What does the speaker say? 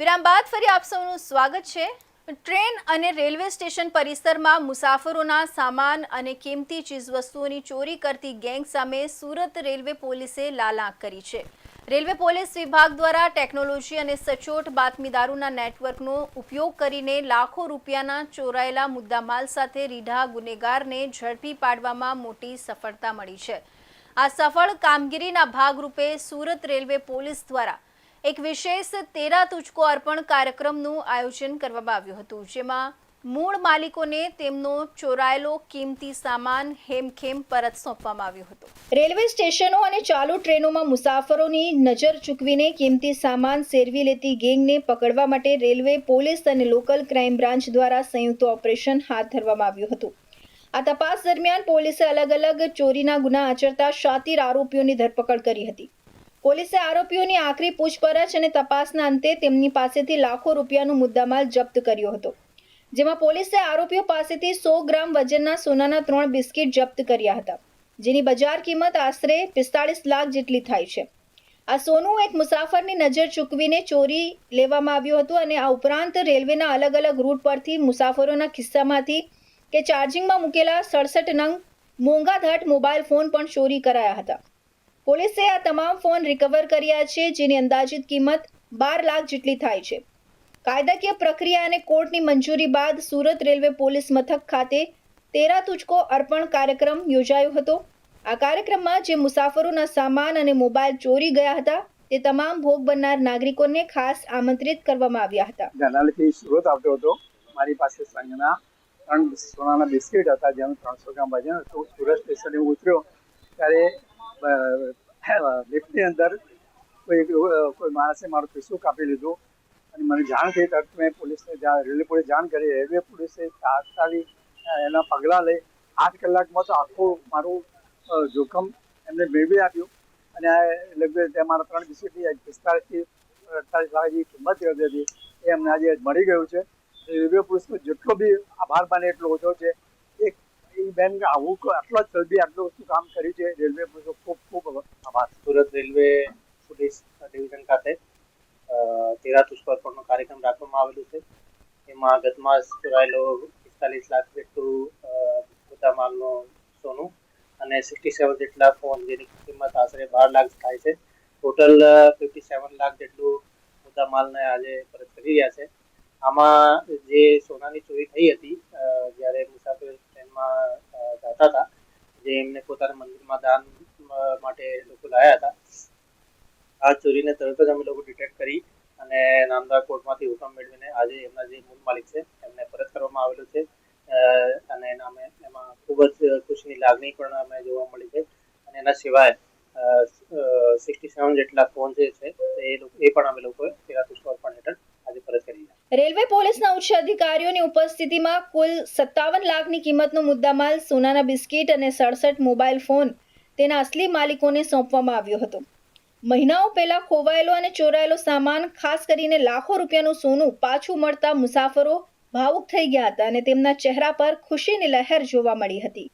વિરામ બાદ ફરી આપ સૌનું સ્વાગત છે। ટ્રેન અને રેલવે સ્ટેશન પરિસરમાં મુસાફરોના સામાન અને કિંમતી ચીજવસ્તુઓની ચોરી કરતી ગેંગ સામે સુરત રેલવે પોલીસે લાલ આંખ કરી છે। રેલવે પોલીસ વિભાગ દ્વારા ટેકનોલોજી અને સચોટ બાતમીદારોના નેટવર્કનો ઉપયોગ કરીને લાખો રૂપિયાના ચોરાયેલા મુદ્દામાલ સાથે રીઢા ગુનેગારને ઝડપી પાડવામાં મોટી સફળતા મળી છે। આ સફળ કામગીરીના ભાગરૂપે સુરત રેલવે પોલીસ દ્વારા એક વિશેષ તેરા તુજકો અર્પણ કાર્યક્રમનું આયોજન કરવામાં આવ્યું હતું, જેમાં મૂળ માલિકોને તેમનો ચોરાયેલો કિંમતી સામાન હેમખેમ પરત સોંપવામાં આવ્યો હતો। રેલવે સ્ટેશનો અને ચાલુ ટ્રેનોમાં મુસાફરોની નજર ચૂકવીને કિંમતી સામાન સેરવી લેતી ગેંગને પકડવા માટે રેલવે પોલીસ અને લોકલ ક્રાઇમ બ્રાન્ચ દ્વારા સંયુક્ત ઓપરેશન હાથ ધરવામાં આવ્યું હતું। આ તપાસ દરમિયાન પોલીસે અલગ અલગ ચોરીના ગુના આચરતા શાતીર આરોપીઓની ધરપકડ કરી હતી। પોલીસે આરોપીઓની આખરી પૂછપરછ અને તપાસના અંતે તેમની પાસેથી લાખો રૂપિયાનો મુદ્દામાલ જપ્ત કર્યો હતો, જેમાં પોલીસે આરોપીઓ પાસેથી 100 ગ્રામ વજનના સોનાના 3 બિસ્કિટ જપ્ત કર્યા હતા, જેની બજાર કિંમત આશરે 45 લાખ જેટલી થાય છે। આ સોનું એક મુસાફરની નજર ચૂકવીને ચોરી લેવામાં આવ્યું હતું અને આ ઉપરાંત રેલવેના અલગ અલગ રૂટ પરથી મુસાફરોના ખિસ્સામાંથી કે ચાર્જિંગમાં મૂકેલા 67 નંગ મોંઘાધાટ મોબાઈલ ફોન પણ ચોરી કરાયા હતા। પોલીસે આ તમામ ફોન રિકવર કર્યા છે, જેની અંદાજિત કિંમત 12 લાખ જેટલી થાય છે। કાયદાકીય પ્રક્રિયા અને કોર્ટની મંજૂરી બાદ સુરત રેલવે પોલીસ મથક ખાતે તેરા તુજકો અર્પણ કાર્યક્રમ યોજાયો હતો। આ કાર્યક્રમમાં જે મુસાફરોના સામાન અને મોબાઈલ ચોરી ગયા હતા તે તમામ ભોગ બનનાર નાગરિકોને ખાસ આમંત્રિત કરવામાં આવ્યા હતા। જનાલીથી સુરત આવતો હતો, મારી પાસે સંઘના 3 સોનાના બિસ્કિટ હતા, જેનું 300 ગ્રામ વજન હતું। સુરત સ્ટેશને ઉતર્યો ત્યારે લિફ્ટની અંદર કોઈ માણસે મારો ખિસ્સો કાપી લીધો અને મને જાણ થઈ તરત મેં પોલીસને રેલવે પોલીસ જાણ કરી। રેલવે પોલીસે તાત્કાલિક એના પગલાં લઈ 8 કલાકમાં તો આખું મારું જોખમ એમને મેળવી આપ્યું અને લગભગ મારા 3 બિસ્કિટની 45 થી 48 લાખ જેવી કિંમત હતી એ અમને આજે મળી ગયું છે। રેલવે પોલીસનો જેટલો બી આભાર માને એટલો ઓછો છે। બેન આવું આટલો જલ્દી આટલું વસ્તુ કામ કર્યું છે, રેલવે પોલીસનો ખૂબ ખૂબ આભાર। સુરત રેલવે પોલીસ ડિવિઝન ખાતે તેરા તુજકો અર્પણનો કાર્યક્રમ રાખવામાં આવેલો છે। એમાં ગત માસ ચોરાયેલો 45 લાખ જેટલું મુદ્દામાલનો સોનું અને 67 જેટલા ફોન, જેની કિંમત આશરે 12 લાખ થાય છે। ટોટલ 57 લાખ જેટલું મુદ્દામાલને આજે પરત કરી રહ્યા છે। આમાં જે સોનાની ચોરી થઈ હતી, જ્યારે મુસાફર ટ્રેનમાં જતા હતા, જે એમને પોતાના મંદિરમાં દાન માટે લોકો લાયા હતા, આ ચોરીને તરત જ અમે લોકો ડિટેક્ટ કરી અને નામદાર કોર્ટમાંથી હુકમ મેળવીને આજે એમના જે મૂળ માલિક છે એમને પરત કરવામાં આવેલો છે અને એમાં ખૂબ જ ખુશીની લાગણી પણ અમે જોવા મળી છે। અને એના સિવાય 67 જેટલા ફોન જે છે એ પણ અમે લોકોએ તેરા તુજકો અર્પણ હેઠળ આજે પરત કરી છે। રેલવે પોલીસના ઉચ્ચ અધિકારીઓની ઉપસ્થિતિમાં કુલ 57 લાખની કિંમતનો મુદ્દામાલ સોનાના બિસ્કિટ અને 67 મોબાઈલ ફોન તેના અસલી માલિકોને સોંપવામાં આવ્યો હતો। મહિનાઓ પહેલા ખોવાયેલો અને ચોરાયેલો સામાન, ખાસ કરીને લાખો રૂપિયાનું સોનું પાછું મળતા મુસાફરો ભાવુક થઈ ગયા હતા અને તેમના ચહેરા પર ખુશીની લહેર જોવા મળી હતી।